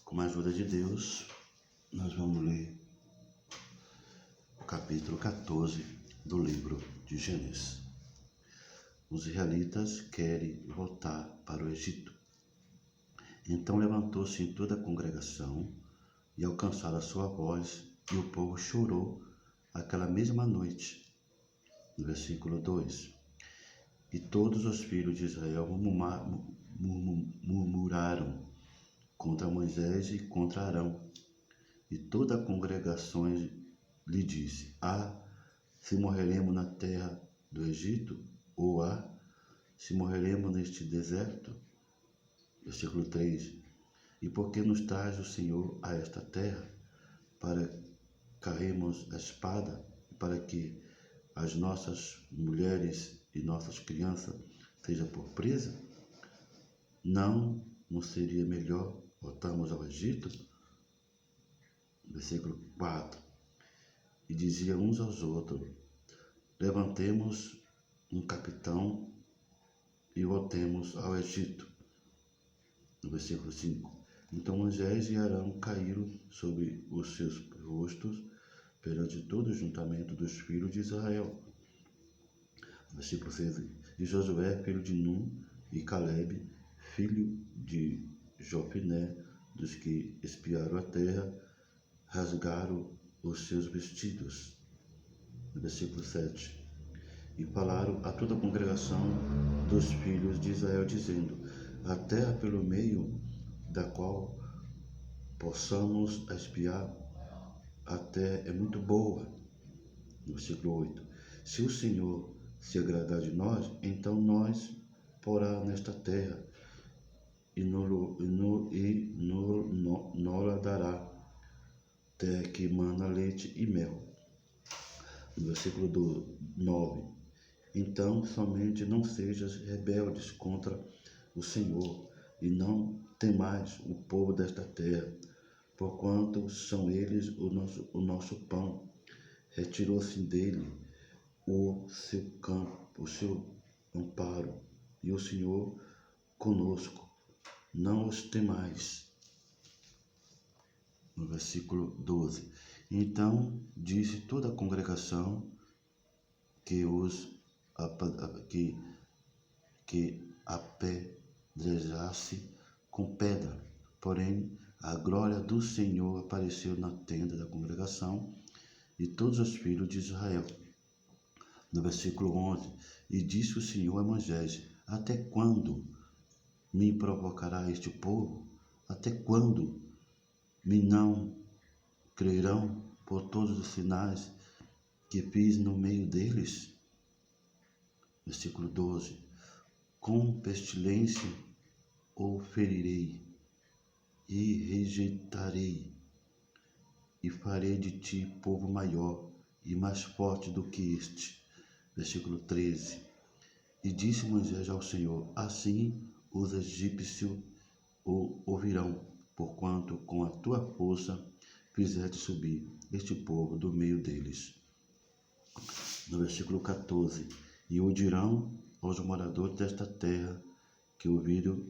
Com a ajuda de Deus, nós vamos ler o capítulo 14 do livro de Gênesis. Os israelitas querem voltar para o Egito. Então levantou-se toda a congregação e alcançaram a sua voz, e o povo chorou aquela mesma noite. No versículo 2. E todos os filhos de Israel murmuraram contra Moisés e contra Arão. E toda a congregação lhe disse: se morreremos na terra do Egito? Ou se morreremos neste deserto? Versículo 3. E por que nos traz o Senhor a esta terra? Para cairmos a espada, para que as nossas mulheres e nossas crianças sejam por presa? Não seria melhor voltarmos ao Egito? Versículo 4. E diziam uns aos outros: levantemos um capitão e voltemos ao Egito. No versículo 5. Então Moisés e Arão caíram sobre os seus rostos perante todo o juntamento dos filhos de Israel. Versículo 6. E Josué, filho de Nun, e Caleb, filho de Jofiné, dos que espiaram a terra, rasgaram os seus vestidos. Versículo 7. E falaram a toda a congregação dos filhos de Israel, dizendo: a terra pelo meio da qual possamos espiar, a terra é muito boa. Versículo 8. Se o Senhor se agradar de nós, então nós porá nesta terra e nos dará terra que mana leite e mel. Versículo 9. Então somente não sejas rebeldes contra o Senhor, e não temais o povo desta terra, porquanto são eles o nosso pão. Retirou-se dele o seu campo, o seu amparo, e o Senhor conosco. Não os temais. No versículo 12. Então disse toda a congregação que apedrejasse com pedra. Porém, a glória do Senhor apareceu na tenda da congregação e todos os filhos de Israel. No versículo 11. E disse o Senhor a Moisés: até quando me provocará este povo? Até quando me não crerão por todos os sinais que fiz no meio deles? Versículo 12. Com pestilência o ferirei e rejeitarei, e farei de ti povo maior e mais forte do que este. Versículo 13. E disse Moisés ao Senhor: assim os egípcios o ouvirão, porquanto com a tua força fizeste subir este povo do meio deles. No versículo 14. E o dirão aos moradores desta terra que ouviram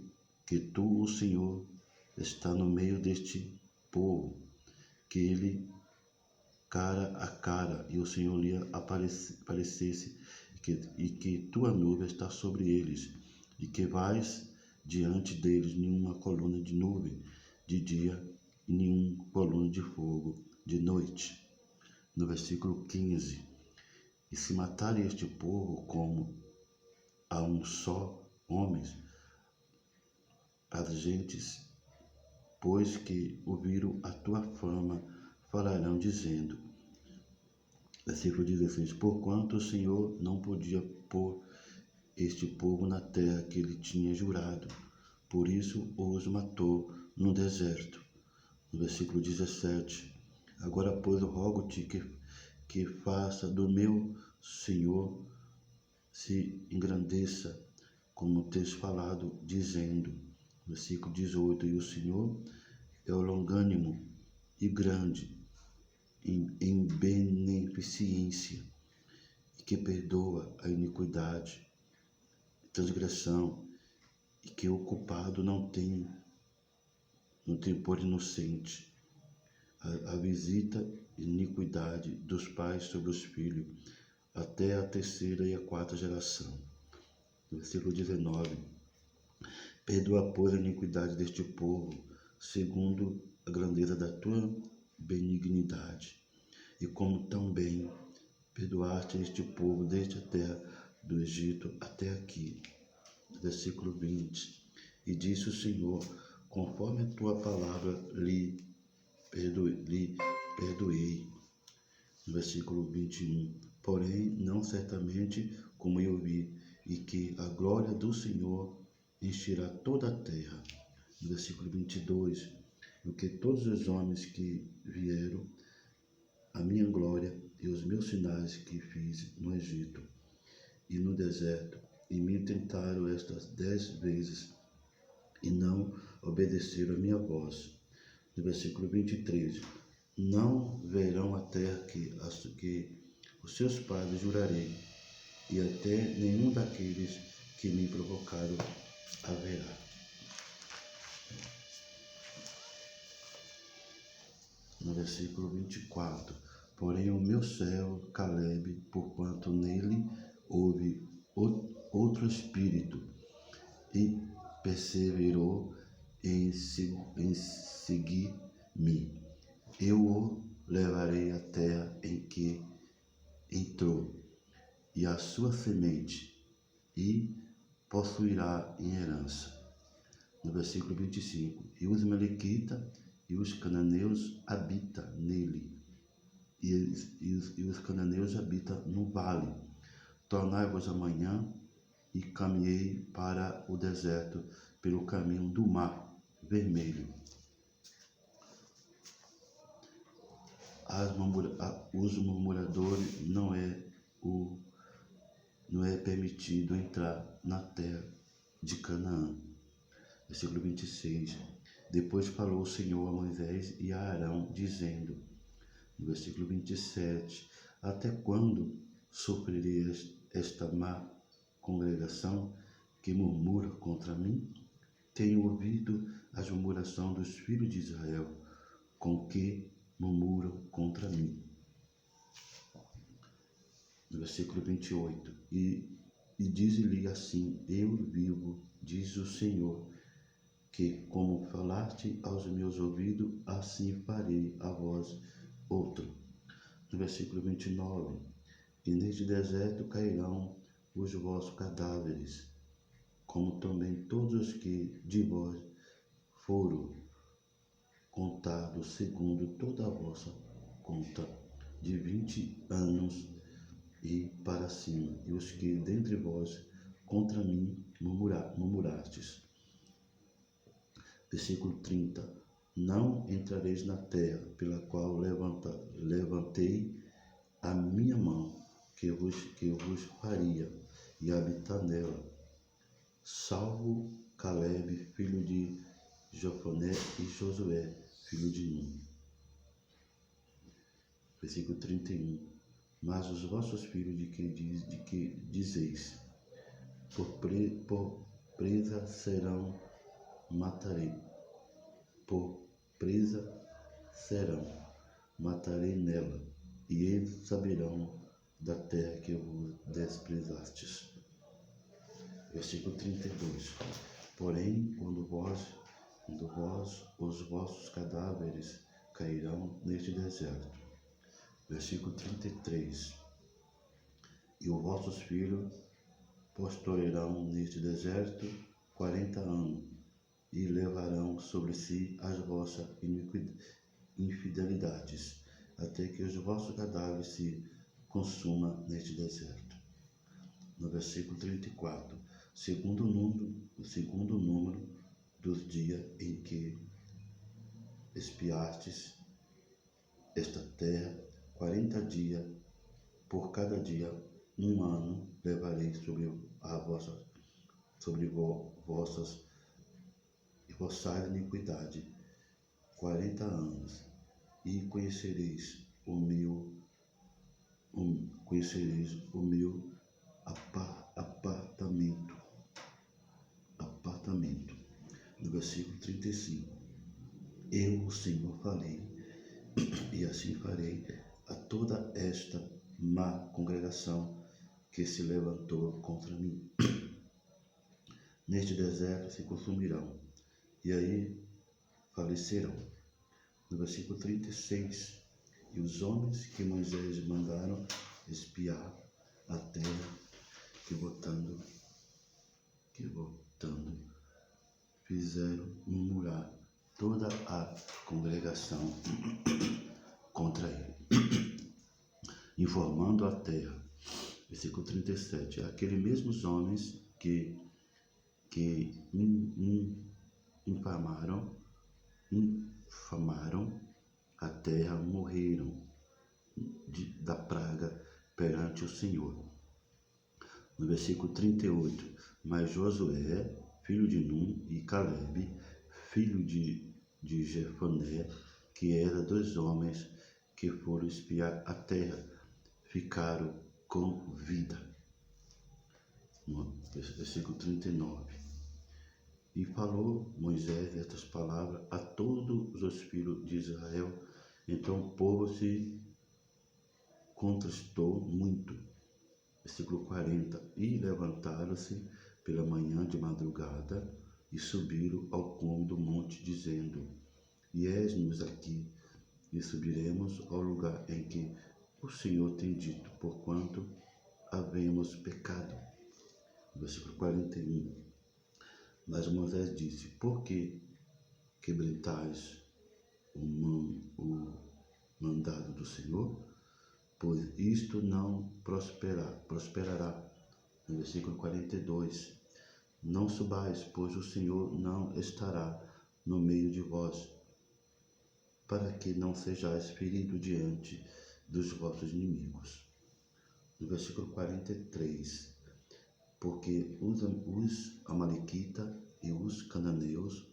que tu, o Senhor, está no meio deste povo, que ele cara a cara, e o Senhor lhe aparecesse, e que tua nuvem está sobre eles, e que vais diante deles nenhuma coluna de nuvem de dia e nenhuma coluna de fogo de noite. No versículo 15. E se matarem este povo como a um só homem, as gentes, pois que ouviram a tua fama, falarão dizendo. Versículo 16. Porquanto o Senhor não podia pôr este povo na terra que ele tinha jurado, por isso os matou no deserto. No versículo 17. Agora, pois, rogo-te que faça do meu Senhor se engrandeça, como tens falado, dizendo. Versículo 18. E o Senhor é o longânimo e grande em beneficência, e que perdoa a iniquidade e transgressão, e que o culpado não tem no temor inocente. A visita iniquidade dos pais sobre os filhos, até a terceira e a quarta geração. No versículo 19. Perdoa, pois, a iniquidade deste povo, segundo a grandeza da tua benignidade, e como também perdoaste este povo desde a terra do Egito até aqui. Versículo 20. E disse o Senhor, conforme a tua palavra lhe perdoei. No versículo 21. Porém, não certamente como eu vi, e que a glória do Senhor encherá toda a terra. No versículo 22. O que todos os homens que vieram a minha glória e os meus sinais que fiz no Egito e no deserto, e me tentaram estas 10 vezes, e não obedeceram a minha voz. No versículo 23, não verão a terra que os seus pais jurarei, e até nenhum daqueles que me provocaram haverá. No versículo 24, porém o meu servo Caleb, porquanto nele houve outro espírito, e perseverou em seguir-me, eu o levarei à terra em que entrou, e a sua semente, e possuirá em herança. No versículo 25, e os Melequitas e os cananeus habitam nele, e os cananeus habitam no vale. Tornai-vos amanhã, e caminhei para o deserto pelo caminho do mar vermelho. Os murmuradores não é permitido entrar na terra de Canaã. Versículo 26. Depois falou o Senhor a Moisés e a Arão, dizendo, no versículo 27, até quando sofrerei esta má congregação que murmura contra mim? Tenho ouvido as murmurações dos filhos de Israel, com que murmuram contra mim. No versículo 28, e diz-lhe assim, eu vivo, diz o Senhor, que como falaste aos meus ouvidos, assim farei a vós outro. No versículo 29, e neste deserto cairão os vossos cadáveres, como também todos os que de vós foram contados segundo toda a vossa conta, de 20 anos e para cima, e os que dentre vós contra mim murmurastes. Versículo 30. Não entrareis na terra pela qual levantei a minha mão, que vos faria, e habitar nela, salvo Caleb, filho de Jefoné, e Josué, filho de Nun. Versículo 31. Mas os vossos filhos de que dizeis, por presa serão, matarei. Por presa serão, matarei nela, e eles saberão da terra que vos desprezastes. Versículo 32. Porém, quando vós os vossos cadáveres cairão neste deserto. Versículo 33. E os vossos filhos posterarão neste deserto 40 anos, e levarão sobre si as vossas infidelidades, até que os vossos cadáveres se consumam neste deserto. No versículo 34, segundo o número dos dias em que espiastes esta terra, 40 dias, por cada dia, 1 ano levarei sobre vossas iniquidade, 40 anos, e conhecereis o meu apartamento. No versículo 35. Eu, o Senhor, falei, e assim farei a toda esta má congregação que se levantou contra mim. Neste deserto se consumirão, e aí falecerão. No versículo 36, e os homens que Moisés mandaram espiar a terra, que votando, fizeram murmurar toda a congregação contra ele, informando a terra. Versículo 37, aqueles mesmos homens que infamaram a terra morreram da praga perante o Senhor. No versículo 38, mas Josué, filho de Num, e Caleb, filho de Jefoné, que eram 2 homens que foram espiar a terra, ficaram com vida. No versículo 39. E falou Moisés estas palavras a todos os filhos de Israel. Então o povo se contristou muito. Versículo 40. E levantaram-se pela manhã de madrugada e subiram ao cume do monte, dizendo: Eis-nos aqui, e subiremos ao lugar em que o Senhor tem dito, porquanto havemos pecado. Versículo 41. Mas Moisés disse: por que quebrantais o mandado do Senhor? Pois isto não prosperará. No versículo 42. Não subais, pois o Senhor não estará no meio de vós, para que não sejais feridos diante dos vossos inimigos. No versículo 43. Porque os amalequitas e os cananeus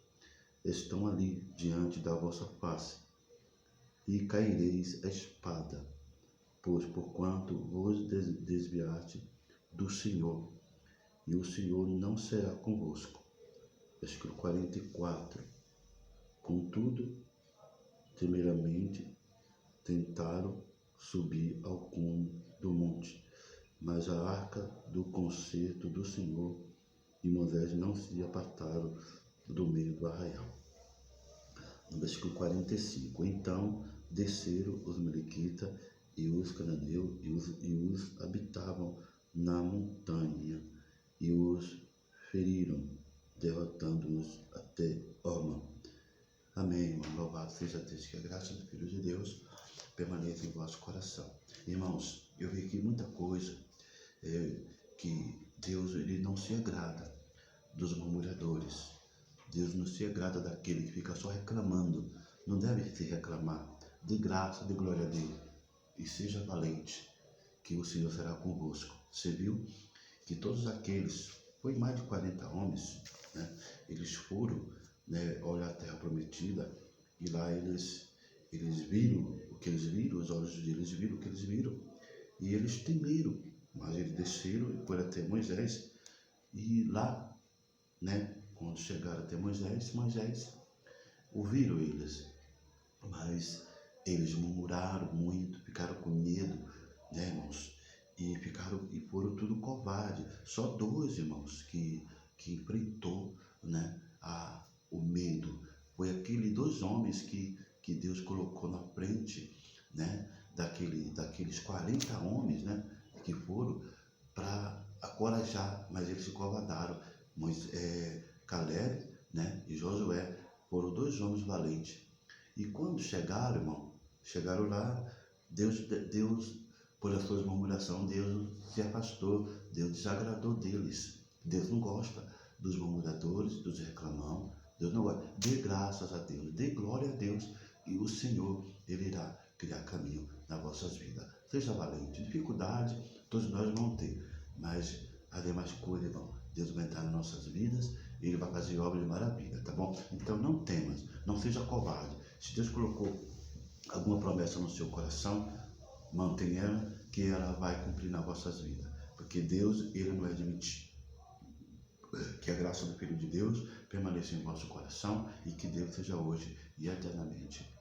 estão ali diante da vossa face, e caireis a espada, pois porquanto vos desviaste do Senhor, e o Senhor não será convosco. Versículo 44. Contudo, temeramente tentaram subir ao cume do monte, mas a arca do concerto do Senhor e Moisés não se apartaram do meio do arraial. No versículo 45, então desceram os melequitas e os cananeus e os habitavam na montanha e os feriram, derrotando-os até Orma. Amém, irmão. Louvado seja Deus, que a graça do Filho de Deus permaneça em vosso coração. Irmãos, eu vi aqui muita coisa que Deus ele não se agrada dos murmuradores. Deus não se agrada daquele que fica só reclamando. Não deve se reclamar. De graça, de glória a Deus. E seja valente, que o Senhor será convosco. Você viu que todos aqueles, foi mais de 40 homens, né? Eles foram, né, olhar a terra prometida, e lá eles viram o que eles viram, os olhos deles viram o que eles viram, e eles temeram. Mas eles desceram e foram até Moisés, e lá, né, quando chegaram até Moisés ouviram eles, mas eles murmuraram muito, ficaram com medo, né, irmãos, e foram tudo covarde. Só 2, irmãos, que enfrentou, né, o medo. Foi aqueles 2 homens que Deus colocou na frente, né, daqueles 40 homens, né, que foram para encorajar, mas eles se covardaram. Caleb, né, e Josué foram 2 homens valentes. E quando chegaram, irmão, chegaram lá, Deus, por as suas murmurações, Deus se afastou, Deus desagradou deles. Deus não gosta dos murmuradores, dos reclamão. Deus não gosta. Dê graças a Deus, dê glória a Deus, e o Senhor, ele irá criar caminho nas vossas vidas. Seja valente. Dificuldade todos nós vamos ter, mas as demais coisas, irmão, Deus vai entrar nas nossas vidas, ele vai fazer obra de maravilha, tá bom? Então não temas, não seja covarde. Se Deus colocou alguma promessa no seu coração, mantenha ela, que ela vai cumprir nas vossas vidas, porque Deus, ele não é de mentir. Que a graça do Filho de Deus permaneça em vosso coração e que Deus seja hoje e eternamente.